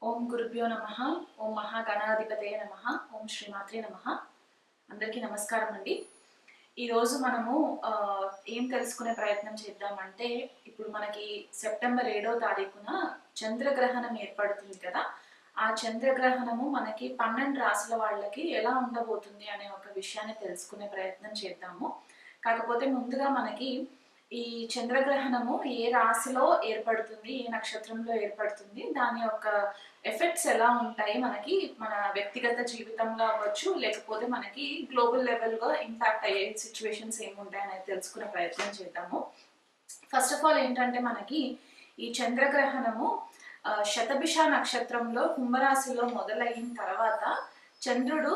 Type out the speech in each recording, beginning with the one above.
ఓం గురుభ్యో నమః. ఓం మహాగణాధిపతయ నమః. ఓం శ్రీమాత్రే నమః. అందరికీ నమస్కారం అండి. ఈరోజు మనము ఏం తెలుసుకునే ప్రయత్నం చేద్దామంటే, ఇప్పుడు మనకి సెప్టెంబర్ 7వ తారీఖున చంద్రగ్రహణం ఏర్పడుతుంది కదా. ఆ చంద్రగ్రహణము మనకి 12 రాశుల వాళ్ళకి ఎలా ఉండబోతుంది అనే ఒక విషయాన్ని తెలుసుకునే ప్రయత్నం చేద్దాము. కాకపోతే ముందుగా మనకి ఈ చంద్రగ్రహణము ఏ రాశిలో ఏర్పడుతుంది, ఏ నక్షత్రంలో ఏర్పడుతుంది, దాని యొక్క ఎఫెక్ట్స్ ఎలా ఉంటాయి మనకి మన వ్యక్తిగత జీవితంలో అవ్వచ్చు, లేకపోతే మనకి గ్లోబల్ లెవెల్గా ఇంపాక్ట్ అయ్యే సిచ్యువేషన్స్ ఏముంటాయి అనేది తెలుసుకునే ప్రయత్నం చేద్దాము. ఫస్ట్ ఆఫ్ ఆల్ ఏంటంటే, మనకి ఈ చంద్రగ్రహణము శతభిష నక్షత్రంలో కుంభరాశిలో మొదలైన తర్వాత చంద్రుడు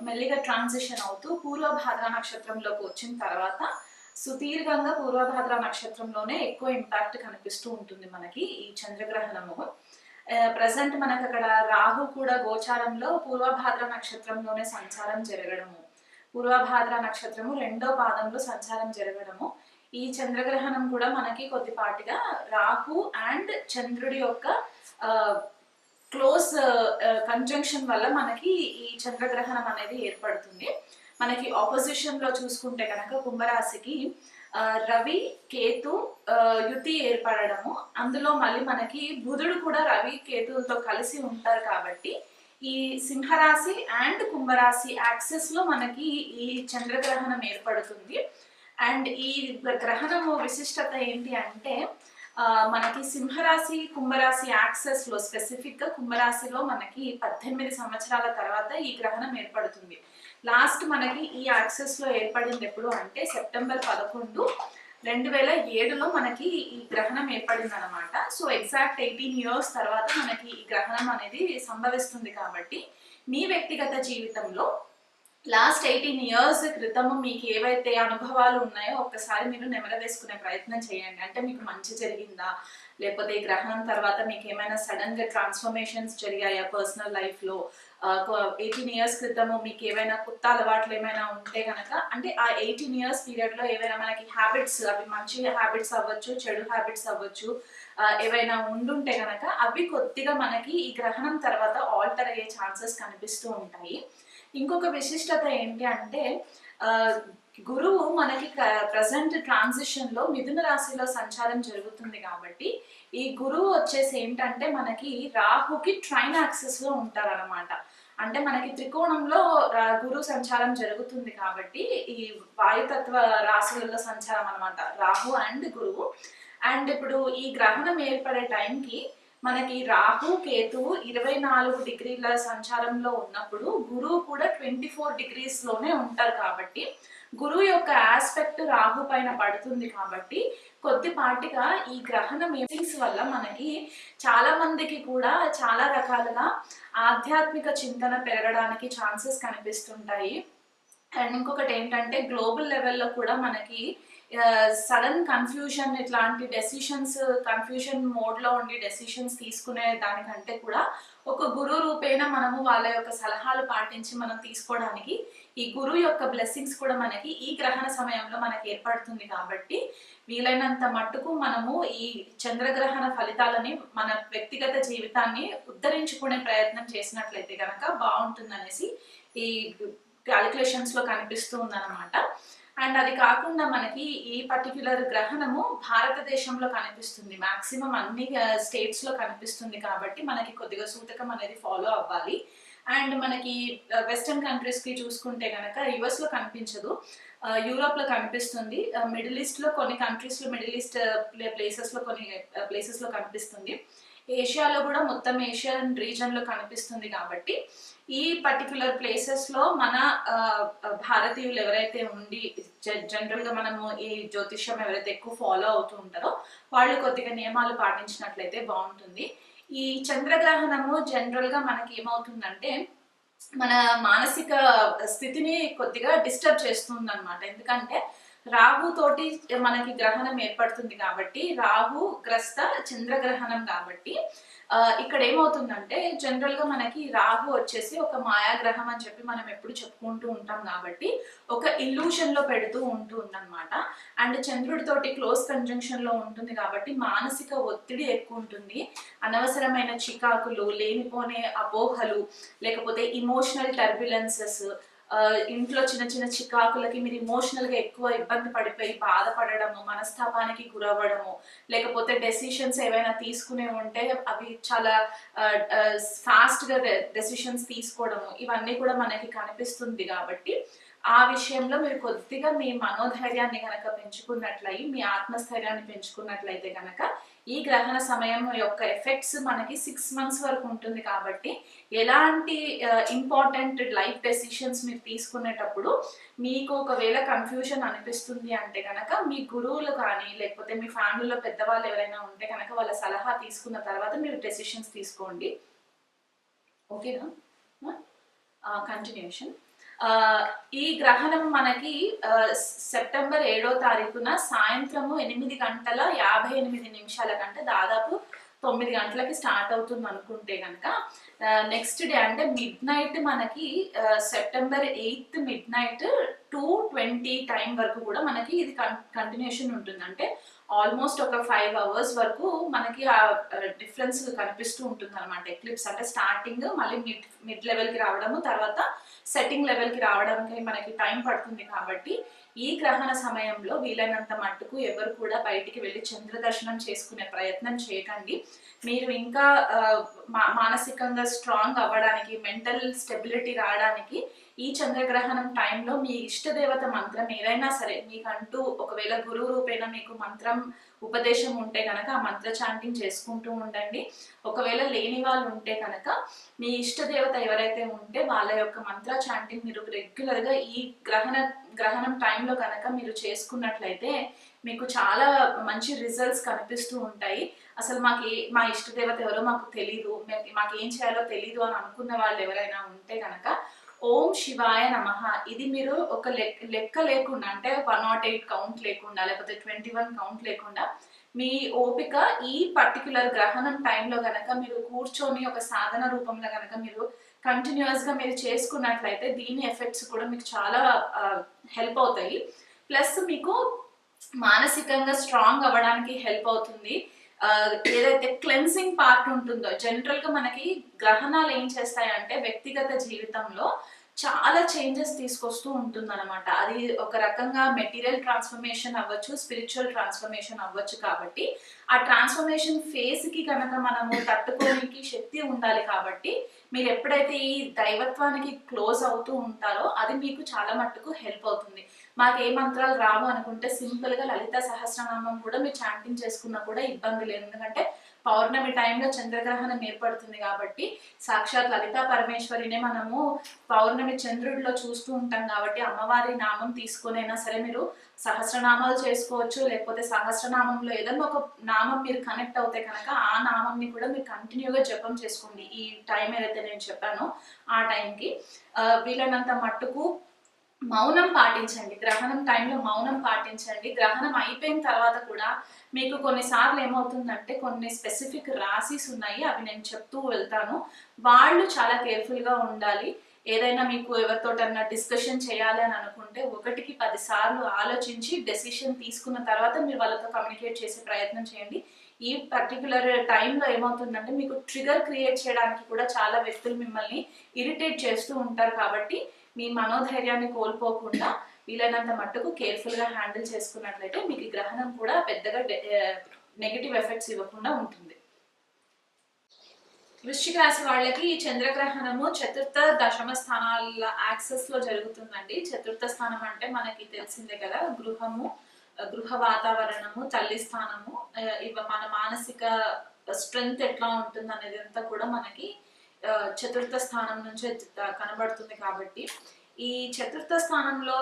మెల్లిగా ట్రాన్సిషన్ అవుతూ పూర్వభాద్ర నక్షత్రంలోకి వచ్చిన తర్వాత సుదీర్ఘంగా పూర్వభాద్ర నక్షత్రంలోనే ఎక్కువ ఇంపాక్ట్ కనిపిస్తూ ఉంటుంది మనకి ఈ చంద్రగ్రహణము. ప్రజెంట్ మనకు అక్కడ రాహు కూడా గోచారంలో పూర్వభాద్ర నక్షత్రంలోనే సంచారం జరగడము, పూర్వభాద్ర నక్షత్రము 2వ పాదంలో సంచారం జరగడము, ఈ చంద్రగ్రహణం కూడా మనకి కొద్దిపాటిగా రాహు అండ్ చంద్రుడి యొక్క క్లోజ్ కంజంక్షన్ వల్ల మనకి ఈ చంద్రగ్రహణం అనేది ఏర్పడుతుంది. మనకి ఆపోజిషన్ లో చూసుకుంటే కనుక కుంభరాశికి రవి కేతు యుతి ఏర్పడము, అందులో మళ్ళీ మనకి బుధుడు కూడా రవి కేతులతో కలిసి ఉంటారు కాబట్టి ఈ సింహరాశి అండ్ కుంభరాశి యాక్సెస్ లో మనకి ఈ చంద్రగ్రహణం ఏర్పడుతుంది. అండ్ ఈ గ్రహణము విశిష్టత ఏంటి అంటే, మనకి సింహరాశి కుంభరాశి యాక్సెస్ లో స్పెసిఫిక్ గా కుంభరాశిలో మనకి 18 సంవత్సరాల తర్వాత ఈ గ్రహణం ఏర్పడుతుంది. లాస్ట్ మనకి ఈ యాక్సెస్ లో ఏర్పడింది ఎప్పుడు అంటే సెప్టెంబర్ 11, 2007లో మనకి ఈ గ్రహణం ఏర్పడింది అనమాట. సో ఎగ్జాక్ట్ 18 years తర్వాత మనకి ఈ గ్రహణం అనేది సంభవిస్తుంది. కాబట్టి మీ వ్యక్తిగత జీవితంలో లాస్ట్ 18 years క్రితము మీకు ఏవైతే అనుభవాలు ఉన్నాయో ఒక్కసారి మీరు నెమరు వేసుకునే ప్రయత్నం చేయండి. అంటే మీకు మంచి జరిగిందా, లేకపోతే ఈ గ్రహణం తర్వాత మీకు ఏమైనా సడన్ గా ట్రాన్స్ఫర్మేషన్స్ జరిగాయా పర్సనల్ లైఫ్ లో, 18 years క్రితము మీకు ఏవైనా కొత్త అలవాట్లు ఏమైనా ఉంటే కనుక, అంటే ఆ 18 years పీరియడ్ లో ఏవైనా మనకి హ్యాబిట్స్, అవి మంచి హ్యాబిట్స్ అవ్వచ్చు, చెడు హ్యాబిట్స్ అవ్వచ్చు, ఏవైనా ఉండుంటే కనుక అవి కొద్దిగా మనకి ఈ గ్రహణం తర్వాత ఆల్టర్ అయ్యే ఛాన్సెస్ కనిపిస్తూ ఉంటాయి. ఇంకొక విశిష్టత ఏంటి అంటే, గురువు మనకి ప్రజెంట్ ట్రాన్సిషన్ లో మిథున రాశిలో సంచారం జరుగుతుంది కాబట్టి ఈ గురువు వచ్చేసి ఏంటంటే మనకి రాహుకి ట్రైన్ యాక్సెస్ లో ఉంటారనమాట. అంటే మనకి త్రికోణంలో గురువు సంచారం జరుగుతుంది కాబట్టి ఈ వాయుతత్వ రాశులలో సంచారం అనమాట రాహు అండ్ గురువు. అండ్ ఇప్పుడు ఈ గ్రహణం ఏర్పడే టైంకి మనకి రాహు కేతువు 24 degrees సంచారంలో ఉన్నప్పుడు గురువు కూడా 24 degrees లోనే ఉంటారు కాబట్టి గురువు యొక్క ఆస్పెక్ట్ రాహు పైన పడుతుంది. కాబట్టి కొద్దిపాటిగా ఈ గ్రహణం మీటింగ్స్ వల్ల మనకి చాలా మందికి కూడా చాలా రకాలుగా ఆధ్యాత్మిక చింతన పెరగడానికి ఛాన్సెస్ కనిపిస్తుంటాయి. అండ్ ఇంకొకటి ఏంటంటే, గ్లోబల్ లెవెల్లో కూడా మనకి సడన్ కన్ఫ్యూజన్, ఇట్లాంటి డెసిషన్స్ కన్ఫ్యూజన్ మోడ్లో ఉండి డెసిషన్స్ తీసుకునే దానికంటే కూడా ఒక గురువు రూపేణ మనము వాళ్ళ యొక్క సలహాలు పాటించి మనం తీసుకోవడానికి ఈ గురువు యొక్క బ్లెస్సింగ్స్ కూడా మనకి ఈ గ్రహణ సమయంలో మనకి ఏర్పడుతుంది. కాబట్టి వీలైనంత మట్టుకు మనము ఈ చంద్రగ్రహణ ఫలితాలని మన వ్యక్తిగత జీవితాన్ని ఉద్ధరించుకునే ప్రయత్నం చేసినట్లయితే కనుక బాగుంటుందనేసి ఈ క్యాలిక్యులేషన్స్ లో కనిపిస్తూ ఉందన్నమాట. అండ్ అది కాకుండా మనకి ఈ పర్టిక్యులర్ గ్రహణము భారతదేశంలో కనిపిస్తుంది, మాక్సిమం అన్ని స్టేట్స్ లో కనిపిస్తుంది. కాబట్టి మనకి కొద్దిగా సూతకం అనేది ఫాలో అవ్వాలి. అండ్ మనకి వెస్టర్న్ కంట్రీస్ కి చూసుకుంటే కనుక యుఎస్ లో కనిపించదు, యూరోప్ లో కనిపిస్తుంది, మిడిల్ ఈస్ట్ లో కొన్ని కంట్రీస్ లో, మిడిల్ ఈస్ట్ ప్లేసెస్ లో కొన్ని ప్లేసెస్ లో కనిపిస్తుంది, ఏషియాలో కూడా మొత్తం ఏషియన్ రీజన్ లో కనిపిస్తుంది. కాబట్టి ఈ పర్టిక్యులర్ ప్లేసెస్ లో మన భారతీయులు ఎవరైతే ఉండి జనరల్ గా మనము ఈ జ్యోతిష్యం ఎవరైతే ఎక్కువ ఫాలో అవుతూ ఉంటారో వాళ్ళు కొద్దిగా నియమాలు పాటించినట్లయితే బాగుంటుంది. ఈ చంద్రగ్రహణము జనరల్ గా మనకి ఏమవుతుందంటే మన మానసిక స్థితిని కొద్దిగా డిస్టర్బ్ చేస్తుంది అనమాట. ఎందుకంటే రాహు తోటి మనకి గ్రహణం ఏర్పడుతుంది కాబట్టి రాహు గ్రస్త చంద్రగ్రహణం కాబట్టి ఇక్కడ ఏమవుతుందంటే జనరల్ గా మనకి రాహు వచ్చేసి ఒక మాయాగ్రహం అని చెప్పి మనం ఎప్పుడు చెప్పుకుంటూ ఉంటాం కాబట్టి ఒక ఇల్యూషన్ లో పెడుతూ ఉంటుంది అనమాట. అండ్ చంద్రుడితోటి క్లోజ్ కంజంక్షన్ లో ఉంటుంది కాబట్టి మానసిక ఒత్తిడి ఎక్కువ ఉంటుంది, అనవసరమైన చికాకులు, లేనిపోనే అపోహలు, లేకపోతే ఇమోషనల్ టర్బ్యులెన్సెస్, ఇంట్లో చిన్న చిన్న చికాకులకి మీరు ఇమోషనల్ గా ఎక్కువ ఇబ్బంది పడిపోయి బాధపడడము, మనస్తాపానికి గురవ్వడము, లేకపోతే డెసిషన్స్ ఏవైనా తీసుకునే ఉంటే అవి చాలా ఫాస్ట్ గా డెసిషన్స్ తీసుకోవడము, ఇవన్నీ కూడా మనకి కనిపిస్తుంది. కాబట్టి ఆ విషయంలో మీరు కొద్దిగా మీ మనోధైర్యాన్ని కనుక పెంచుకున్నట్లయి, మీ ఆత్మస్థైర్యాన్ని పెంచుకున్నట్లయితే కనుక ఈ గ్రహణ సమయం యొక్క ఎఫెక్ట్స్ మనకి 6 months వరకు ఉంటుంది. కాబట్టి ఎలాంటి ఇంపార్టెంట్ లైఫ్ డెసిషన్స్ మీరు తీసుకునేటప్పుడు మీకు ఒకవేళ కన్ఫ్యూజన్ అనిపిస్తుంది అంటే కనుక మీ గురువులు కానీ లేకపోతే మీ ఫ్యామిలీలో పెద్దవాళ్ళు ఎవరైనా ఉంటే కనుక వాళ్ళ సలహా తీసుకున్న తర్వాత మీరు డెసిషన్స్ తీసుకోండి. ఓకేనా? కంటిన్యూషన్. ఈ గ్రహణం మనకి సెప్టెంబర్ 7వ తారీఖున సాయంత్రము 8:58 కంటే దాదాపు 9 గంటలకి స్టార్ట్ అవుతుంది అనుకుంటే కనుక నెక్స్ట్ డే అంటే మిడ్ నైట్ మనకి September 8th mid night 2:20 time వరకు కూడా మనకి ఇది కంటిన్యూషన్ ఉంటుంది. అంటే ఆల్మోస్ట్ ఒక 5 hours వరకు మనకి ఆ డిఫరెన్స్ కనిపిస్తూ ఉంటుంది అనమాట. ఎక్లిప్స్ అంటే స్టార్టింగ్ మళ్ళీ మిడ్ లెవెల్ కి రావడము, తర్వాత సెట్టింగ్ లెవెల్ కి రావడానికి మనకి టైం పడుతుంది. కాబట్టి ఈ గ్రహణ సమయంలో వీలైనంత మట్టుకు ఎవరు కూడా బయటికి వెళ్ళి చంద్ర దర్శనం చేసుకునే ప్రయత్నం చేయకండి. మీరు ఇంకా మానసికంగా స్ట్రాంగ్ అవ్వడానికి, మెంటల్ స్టెబిలిటీ రావడానికి ఈ చంద్రగ్రహణం టైంలో మీ ఇష్టదేవత మంత్రం ఏదైనా సరే మీకంటూ ఒకవేళ గురువు రూపేణ మీకు మంత్రం ఉపదేశం ఉంటే కనుక ఆ మంత్ర చాంటింగ్ చేసుకుంటూ ఉండండి. ఒకవేళ లేని వాళ్ళు ఉంటే కనుక మీ ఇష్టదేవత ఎవరైతే ఉంటే వాళ్ళ యొక్క మంత్ర చాంటింగ్ మీరు రెగ్యులర్ గా ఈ గ్రహణం టైంలో కనుక మీరు చేసుకున్నట్లయితే మీకు చాలా మంచి రిజల్ట్స్ కనిపిస్తూ ఉంటాయి. అసలు మా ఇష్టదేవత ఎవరో మాకు తెలీదు, మాకు ఏం చేయాలో తెలీదు అని అనుకున్న వాళ్ళు ఎవరైనా ఉంటే కనుక ఓం శివాయ నమః ఇది మీరు ఒక లెక్క లేకుండా అంటే 108 కౌంట్ లేకుండా లేకపోతే 21 కౌంట్ లేకుండా మీ ఓపిక ఈ పర్టికులర్ గ్రహణం టైంలో గనక మీరు కూర్చొని ఒక సాధన రూపంలో గనక మీరు కంటిన్యూస్ గా మీరు చేసుకున్నట్లయితే దీని ఎఫెక్ట్స్ కూడా మీకు చాలా హెల్ప్ అవుతాయి. ప్లస్ మీకు మానసికంగా స్ట్రాంగ్ అవ్వడానికి హెల్ప్ అవుతుంది. ఏదైతే క్లెన్సింగ్ పార్ట్ ఉంటుందో జనరల్ గా మనకి గ్రహణాలు ఏం చేస్తాయంటే వ్యక్తిగత జీవితంలో చాలా చేంజెస్ తీసుకొస్తూ ఉంటుంది అనమాట. అది ఒక రకంగా మెటీరియల్ ట్రాన్స్ఫర్మేషన్ అవ్వచ్చు, స్పిరిచువల్ ట్రాన్స్ఫర్మేషన్ అవ్వచ్చు. కాబట్టి ఆ ట్రాన్స్ఫర్మేషన్ ఫేజ్ కి కనుక మనము తట్టుకోనికి శక్తి ఉండాలి. కాబట్టి మీరు ఎప్పుడైతే ఈ దైవత్వానికి క్లోజ్ అవుతూ ఉంటారో అది మీకు చాలా మట్టుకు హెల్ప్ అవుతుంది. మాకు ఏ మంత్రాలు రావు అనుకుంటే సింపుల్ గా లలిత సహస్రనామం కూడా మీరు చాంటింగ్ చేసుకున్నా కూడా ఇబ్బంది లేదు. ఎందుకంటే పౌర్ణమి టైంలో చంద్రగ్రహణం ఏర్పడుతుంది కాబట్టి సాక్షాత్ లలితా పరమేశ్వరినే మనము పౌర్ణమి చంద్రుడిలో చూస్తూ ఉంటాం. కాబట్టి అమ్మవారి నామం తీసుకునైనా సరే మీరు సహస్రనామాలు చేసుకోవచ్చు. లేకపోతే సహస్రనామంలో ఏదన్నా ఒక నామం మీరు కనెక్ట్ అవుతే కనుక ఆ నామంని కూడా మీరు కంటిన్యూగా జపం చేసుకోండి. ఈ టైం ఏదైతే నేను చెప్పానో ఆ టైంకి వీలైనంత మట్టుకు మౌనం పాటించండి. గ్రహణం టైంలో మౌనం పాటించండి. గ్రహణం అయిపోయిన తర్వాత కూడా మీకు కొన్నిసార్లు ఏమవుతుందంటే కొన్ని స్పెసిఫిక్ రాశిస్ ఉన్నాయి, అవి నేను చెప్తూ వెళ్తాను. వాళ్ళు చాలా కేర్ఫుల్ గా ఉండాలి. ఏదైనా మీకు ఎవరితోటన్నా డిస్కషన్ చేయాలి అని అనుకుంటే 1కి 10 సార్లు ఆలోచించి డెసిషన్ తీసుకున్న తర్వాత మీరు వాళ్ళతో కమ్యూనికేట్ చేసే ప్రయత్నం చేయండి. ఈ పర్టికులర్ టైంలో ఏమవుతుందంటే మీకు ట్రిగర్ క్రియేట్ చేయడానికి కూడా చాలా వ్యక్తులు మిమ్మల్ని ఇరిటేట్ చేస్తూ ఉంటారు. కాబట్టి మీ మనోధైర్యాన్ని కోల్పోకుండా వీలైనంత మట్టుకు కేర్ఫుల్ గా హ్యాండిల్ చేసుకున్నట్లయితే మీకు ఈ గ్రహణం కూడా పెద్దగా నెగటివ్ ఎఫెక్ట్స్ ఇవ్వకుండా ఉంటుంది. వృశ్చిక రాశి వాళ్ళకి ఈ చంద్రగ్రహణము చతుర్థ దశమ స్థానాల యాక్సెస్ లో జరుగుతుందండి. చతుర్థ స్థానం అంటే మనకి తెలిసిందే కదా, గృహ వాతావరణము, తల్లి స్థానము, మన మానసిక స్ట్రెంగ్త్ ఎట్లా ఉంటుంది అనేది అంతా కూడా మనకి చతుర్థ స్థానం నుంచే కనబడుతుంది. కాబట్టి ఈ చతుర్థ స్థానంలో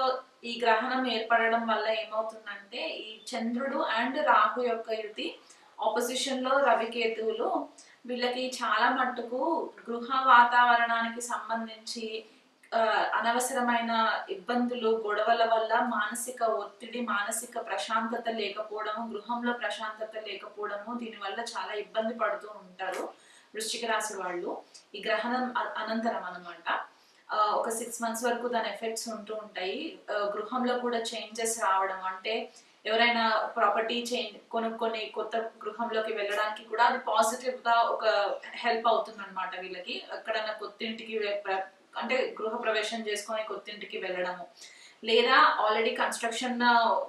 ఈ గ్రహణం ఏర్పడడం వల్ల ఏమవుతుందంటే ఈ చంద్రుడు అండ్ రాహు యొక్క యుతి ఆపోజిషన్ లో రవికేతువులు వీళ్ళకి చాలా మట్టుకు గృహ వాతావరణానికి సంబంధించి అనవసరమైన ఇబ్బందులు, గొడవల వల్ల మానసిక ఒత్తిడి, మానసిక ప్రశాంతత లేకపోవడము, గృహంలో ప్రశాంతత లేకపోవడము, దీనివల్ల చాలా ఇబ్బంది పడుతూ ఉంటారు వృశ్చిక రాశి వాళ్ళు ఈ గ్రహణం అనంతరం అన్నమాట. ఒక 6 months వరకు దాని ఎఫెక్ట్స్ ఉంటూ ఉంటాయి. గృహంలో కూడా చేంజెస్ రావడం, అంటే ఎవరైనా ప్రాపర్టీ కొనుక్కొని కొత్త గృహంలోకి వెళ్ళడానికి కూడా అది పాజిటివ్ గా ఒక హెల్ప్ అవుతుంది అనమాట వీళ్ళకి. ఎక్కడైనా కొత్తింటికి అంటే గృహ ప్రవేశం చేసుకొని కొత్తింటికి వెళ్ళడము, లేదా ఆల్రెడీ కన్స్ట్రక్షన్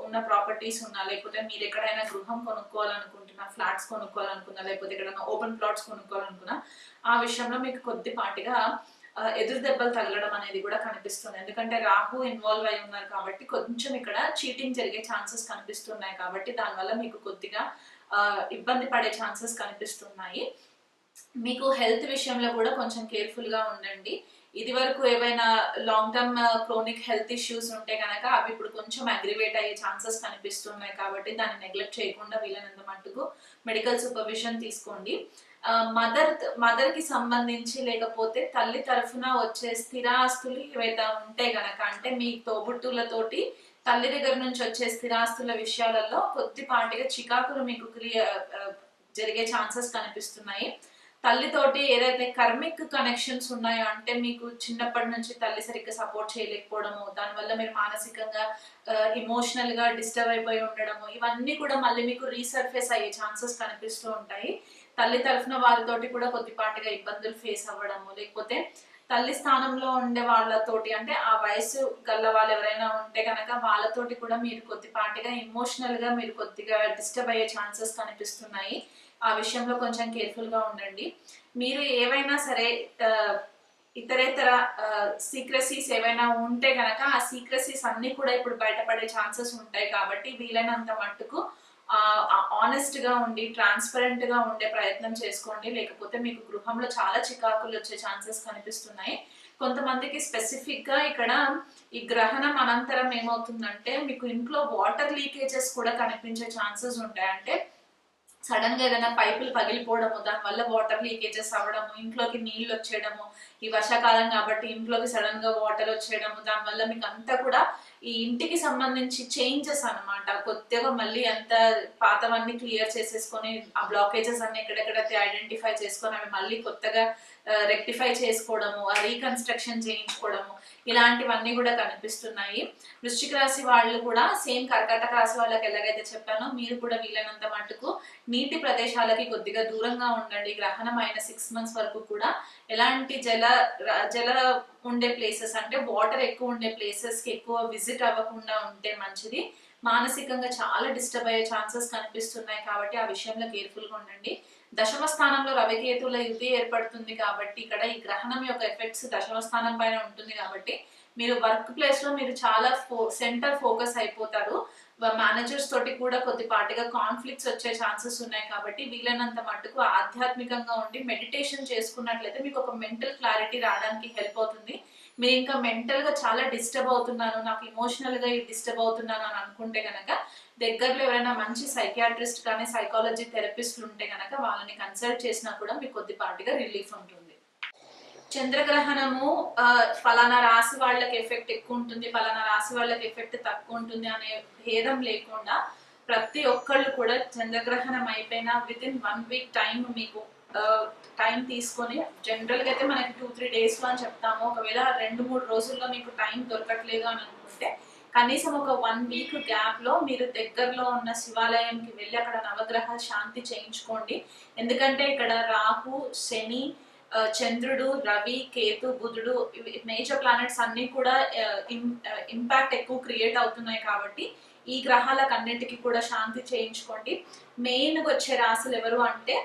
ఉన్న ప్రాపర్టీస్ ఉన్నా, లేకపోతే మీరు ఎక్కడైనా గృహం కొనుక్కోవాలనుకుంటున్నా, ఫ్లాట్స్ కొనుక్కోవాలనుకున్నా, లేకపోతే ఎక్కడైనా ఓపెన్ ప్లాట్స్ కొనుక్కోవాలనుకున్నా, ఆ విషయంలో మీకు కొద్దిపాటిగా ఎదురు దెబ్బలు తగలడం అనేది కూడా కనిపిస్తుంది. ఎందుకంటే రాహు ఇన్వాల్వ్ అయి ఉన్నారు కాబట్టి కొంచెం ఇక్కడ చీటింగ్ జరిగే ఛాన్సెస్ కనిపిస్తున్నాయి. కాబట్టి దానివల్ల మీకు కొద్దిగా ఇబ్బంది పడే ఛాన్సెస్ కనిపిస్తున్నాయి. మీకు హెల్త్ విషయంలో కూడా కొంచెం కేర్ఫుల్ గా ఉండండి. ఇది వరకు ఏవైనా long term chronic health issues ఉంటే కనుక అవి ఇప్పుడు కొంచెం అగ్రివేట్ అయ్యే ఛాన్సెస్ కనిపిస్తున్నాయి. కాబట్టి దాన్ని నెగ్లెక్ట్ చేయకుండా వీలైనంత మట్టుకు మెడికల్ సూపర్విజన్ తీసుకోండి. మదర్ కి సంబంధించి, లేకపోతే తల్లి తరఫున వచ్చే స్థిరాస్తులు ఏవైతే ఉంటే గనక, అంటే మీ తోబుట్టులతోటి తల్లి దగ్గర నుంచి వచ్చే స్థిరాస్తుల విషయాలలో కొద్దిపాటిగా చికాకులు మీకు జరిగే ఛాన్సెస్ కనిపిస్తున్నాయి. తల్లితోటి ఏదైతే కర్మిక్ కనెక్షన్స్ ఉన్నాయో, అంటే మీకు చిన్నప్పటి నుంచి తల్లి సరిగ్గా సపోర్ట్ చేయలేకపోవడము, దానివల్ల మీరు మానసికంగా ఇమోషనల్ గా డిస్టర్బ్ అయిపోయి ఉండడము, ఇవన్నీ కూడా మళ్ళీ మీకు రీసర్ఫేస్ అయ్యే ఛాన్సెస్ కనిపిస్తూ ఉంటాయి. తల్లి తరఫున వారితోటి కూడా కొద్దిపాటిగా ఇబ్బందులు ఫేస్ అవ్వడము, లేకపోతే తల్లి స్థానంలో ఉండే వాళ్ళతోటి, అంటే ఆ వయసు గల్ల వాళ్ళు ఎవరైనా ఉంటే కనుక వాళ్ళతోటి కూడా మీరు కొద్దిపాటిగా ఇమోషనల్ గా మీరు కొద్దిగా డిస్టర్బ్ అయ్యే ఛాన్సెస్ కనిపిస్తున్నాయి. ఆ విషయంలో కొంచెం కేర్ఫుల్ గా ఉండండి. మీరు ఏవైనా సరే ఇతరేతర సీక్రసీస్ ఏవైనా ఉంటే కనుక ఆ సీక్రసీస్ అన్ని కూడా ఇప్పుడు బయటపడే ఛాన్సెస్ ఉంటాయి. కాబట్టి వీలైనంత మట్టుకు ఆనెస్ట్ గా ఉండి ట్రాన్స్పరెంట్ గా ఉండే ప్రయత్నం చేసుకోండి. లేకపోతే మీకు గృహంలో చాలా చికాకులు వచ్చే ఛాన్సెస్ కనిపిస్తున్నాయి. కొంతమందికి స్పెసిఫిక్ గా ఇక్కడ ఈ గ్రహణం అనంతరం ఏమవుతుందంటే మీకు ఇంట్లో వాటర్ లీకేజెస్ కూడా కనిపించే ఛాన్సెస్ ఉంటాయి. అంటే సడన్ గా ఏదైనా పైపులు పగిలిపోవడము, దానివల్ల వాటర్ లీకేజెస్ అవ్వడము, ఇంట్లోకి నీళ్ళు వచ్చేయడము, ఈ వర్షాకాలం కాబట్టి ఇంట్లోకి సడన్ గా వాటర్ వచ్చేయడము, దానివల్ల మీకు అంతా కూడా ఈ ఇంటికి సంబంధించి చేంజెస్ అన్నమాట. కొద్దిగా మళ్ళీ అంత పాతవన్నీ క్లియర్ చేసేసుకొని ఆ బ్లాకేజెస్ అన్ని ఎక్కడెక్కడైతే ఐడెంటిఫై చేసుకొని అవి మళ్ళీ కొత్తగా రెక్టిఫై చేసుకోవడము, ఆ రీకన్స్ట్రక్షన్ చేయించుకోవడము, ఇలాంటివన్నీ కూడా కనిపిస్తున్నాయి. వృశ్చిక రాశి వాళ్ళు కూడా సేమ్ కర్కాటక రాశి వాళ్ళకి ఎలాగైతే చెప్పానో మీరు కూడా వీలైనంత మట్టుకు నీటి ప్రదేశాలకి కొద్దిగా దూరంగా ఉండండి. గ్రహణం అయిన 6 months వరకు కూడా ఎలాంటి జల ఉండే ప్లేసెస్, అంటే వాటర్ ఎక్కువ ఉండే ప్లేసెస్ కి ఎక్కువ విజిట్ అవ్వకుండా ఉంటే మంచిది. మానసికంగా చాలా డిస్టర్బ్ అయ్యే ఛాన్సెస్ కనిపిస్తున్నాయి. కాబట్టి ఆ విషయంలో కేర్ఫుల్ గా ఉండండి. దశమ స్థానంలో రవికేతువుల యుతి ఏర్పడుతుంది కాబట్టి ఇక్కడ ఈ గ్రహణం యొక్క ఎఫెక్ట్స్ దశమ స్థానం పైన ఉంటుంది. కాబట్టి మీరు వర్క్ ప్లేస్ లో మీరు చాలా సెంటర్ ఫోకస్ అయిపోతారు. మేనేజర్స్ తోటి కూడా కొద్దిపాటిగా కాన్ఫ్లిక్ట్స్ వచ్చే ఛాన్సెస్ ఉన్నాయి. కాబట్టి వీలైనంత మట్టుకు ఆధ్యాత్మికంగా ఉండి మెడిటేషన్ చేసుకున్నట్లయితే మీకు ఒక మెంటల్ క్లారిటీ రావడానికి హెల్ప్ అవుతుంది. మీరు ఇంకా మెంటల్ గా చాలా డిస్టర్బ్ అవుతున్నాను, నాకు ఇమోషనల్ గా డిస్టర్బ్ అవుతున్నాను అని అనుకుంటే గనక దగ్గరలో ఎవరైనా మంచి సైకియాట్రిస్ట్ కానీ సైకాలజీ థెరపిస్ట్లు ఉంటే గనక వాళ్ళని కన్సల్ట్ చేసినా కూడా మీకు కొద్దిపాటిగా రిలీఫ్ ఉంటుంది. చంద్రగ్రహణము ఫలానా రాశి వాళ్ళకి ఎఫెక్ట్ ఎక్కువ ఉంటుంది, ఫలానా రాశి వాళ్ళకి ఎఫెక్ట్ తక్కువ ఉంటుంది అనే భేదం లేకుండా ప్రతి ఒక్కళ్ళు కూడా చంద్రగ్రహణం అయిపోయినా వితిన్ 1 week టైం మీకు టైం తీసుకొని, జనరల్ గా అయితే మనకి 2-3 days లో అని చెప్తాము. ఒకవేళ 2-3 రోజుల్లో మీకు టైం దొరకట్లేదు అని అనుకుంటే కనీసం ఒక 1 week గ్యాప్ లో మీరు దగ్గరలో ఉన్న శివాలయంకి వెళ్ళి అక్కడ నవగ్రహ శాంతి చేయించుకోండి. ఎందుకంటే ఇక్కడ రాహు, శని, చంద్రుడు, రవి, కేతు, బుధుడు, మేజర్ ప్లానెట్స్ అన్ని కూడా ఇంపాక్ట్ ఎక్కువ క్రియేట్ అవుతున్నాయి. కాబట్టి ఈ గ్రహాలకు అన్నిటికీ కూడా శాంతి చేయించుకోండి. మెయిన్ గా వచ్చే రాశులు ఎవరు అంటే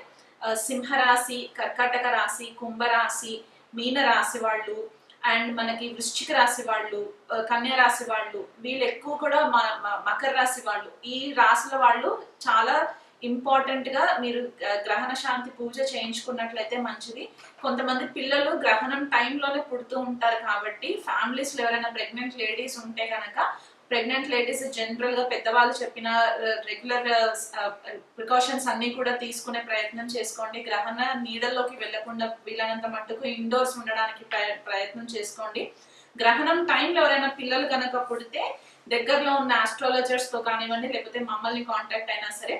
సింహరాశి, కర్కాటక రాశి, కుంభరాశి, మీన రాశి వాళ్ళు, అండ్ మనకి వృశ్చిక రాశి వాళ్ళు, కన్యా రాశి వాళ్ళు, వీళ్ళు ఎక్కువ కూడా మకర రాశి వాళ్ళు. ఈ రాశుల వాళ్ళు చాలా ఇంపార్టెంట్ గా మీరు గ్రహణ శాంతి పూజ చేయించుకున్నట్లయితే మంచిది. కొంతమంది పిల్లలు గ్రహణం టైంలోనే పుడుతూ ఉంటారు. కాబట్టి ఫ్యామిలీస్ లో ఎవరైనా ప్రెగ్నెంట్ లేడీస్ ఉంటే కనుక ప్రెగ్నెంట్ లేడీస్ జనరల్ గా పెద్దవాళ్ళు చెప్పిన రెగ్యులర్ ప్రికాషన్స్ అన్ని కూడా తీసుకునే ప్రయత్నం చేసుకోండి. గ్రహణ నీడల్లోకి వెళ్లకుండా వీలైనంత మట్టుకు ఇండోర్స్ ఉండడానికి ప్రయత్నం చేసుకోండి. గ్రహణం టైంలో ఎవరైనా పిల్లలు కనుక పుడితే దగ్గరలో ఉన్న ఆస్ట్రాలజర్స్ తో కానివ్వండి, లేకపోతే మమ్మల్ని కాంటాక్ట్ అయినా సరే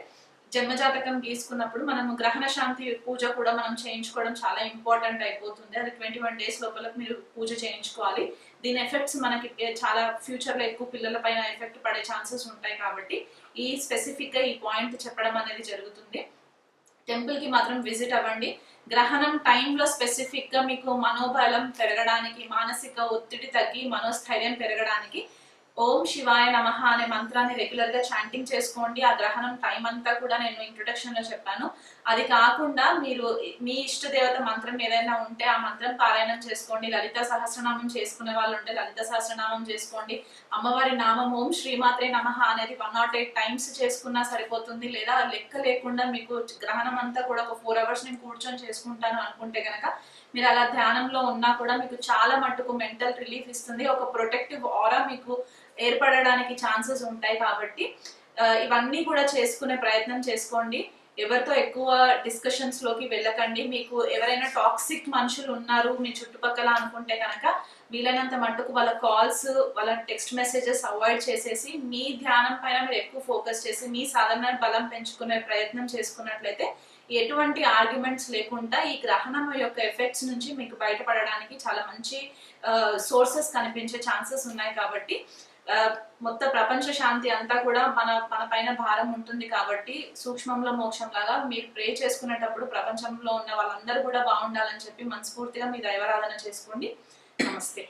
జన్మజాతకం గీసుకున్నప్పుడు మనము గ్రహణ శాంతి పూజ కూడా మనం చేయించుకోవడం చాలా ఇంపార్టెంట్ అయిపోతుంది. అది 21 days లోపల మీరు పూజ చేయించుకోవాలి. దీని ఎఫెక్ట్స్ మనకి చాలా ఫ్యూచర్ లో ఎక్కువ పిల్లల పైన ఎఫెక్ట్ పడే ఛాన్సెస్ ఉంటాయి కాబట్టి ఈ స్పెసిఫిక్ గా ఈ పాయింట్ చెప్పడం అనేది జరుగుతుంది. టెంపుల్ కి మాత్రం విజిట్ అవ్వండి. గ్రహణం టైంలో స్పెసిఫిక్ గా మీకు మనోబలం పెరగడానికి, మానసిక ఒత్తిడి తగ్గి మనోస్థైర్యం పెరగడానికి ఓం శివాయ నమః అనే మంత్రాన్ని రెగ్యులర్ గా చాంటింగ్ చేసుకోండి. ఆ గ్రహణం టైం అంతా కూడా నేను ఇంట్రొడక్షన్ లో చెప్పాను. అది కాకుండా మీరు మీ ఇష్ట దేవత మంత్రం ఏదైనా ఉంటే ఆ మంత్రం పారాయణం చేసుకోండి. లలిత సహస్రనామం చేసుకునే వాళ్ళు ఉంటే లలిత సహస్రనామం చేసుకోండి. అమ్మవారి నామం ఓం శ్రీమాత్రే నమః అనేది 108 times చేసుకున్నా సరిపోతుంది. లేదా లెక్క లేకుండా మీకు గ్రహణం అంతా కూడా ఒక 4 hours నేను కూర్చొని చేసుకుంటాను అనుకుంటే గనక మీరు అలా ధ్యానంలో ఉన్నా కూడా మీకు చాలా మట్టుకు మెంటల్ రిలీఫ్ ఇస్తుంది. ఒక ప్రొటెక్టివ్ ఆరా మీకు ఏర్పడడానికి ఛాన్సెస్ ఉంటాయి. కాబట్టి ఇవన్నీ కూడా చేసుకునే ప్రయత్నం చేసుకోండి. ఎవరితో ఎక్కువ డిస్కషన్స్ లోకి వెళ్ళకండి. మీకు ఎవరైనా టాక్సిక్ మనుషులు ఉన్నారు మీ చుట్టుపక్కల అనుకుంటే కనుక వీలైనంత మట్టుకు వాళ్ళ కాల్స్, వాళ్ళ టెక్స్ట్ మెసేజెస్ అవాయిడ్ చేసేసి మీ ధ్యానం పైన మీరు ఎక్కువ ఫోకస్ చేసి మీ సాధన బలం పెంచుకునే ప్రయత్నం చేసుకున్నట్లయితే ఎటువంటి ఆర్గ్యుమెంట్స్ లేకుండా ఈ గ్రహణం యొక్క ఎఫెక్ట్స్ నుంచి మీకు బయటపడడానికి చాలా మంచి సోర్సెస్ కనిపించే ఛాన్సెస్ ఉన్నాయి. కాబట్టి మొత్తం ప్రపంచ శాంతి అంతా కూడా మన మన పైన భారం ఉంటుంది. కాబట్టి సూక్ష్మంలో మోక్షం లాగా మీరు ప్రే చేసుకునేటప్పుడు ప్రపంచంలో ఉన్న వాళ్ళందరూ కూడా బాగుండాలని చెప్పి మనస్ఫూర్తిగా మీ దైవారాధన చేసుకోండి. నమస్తే.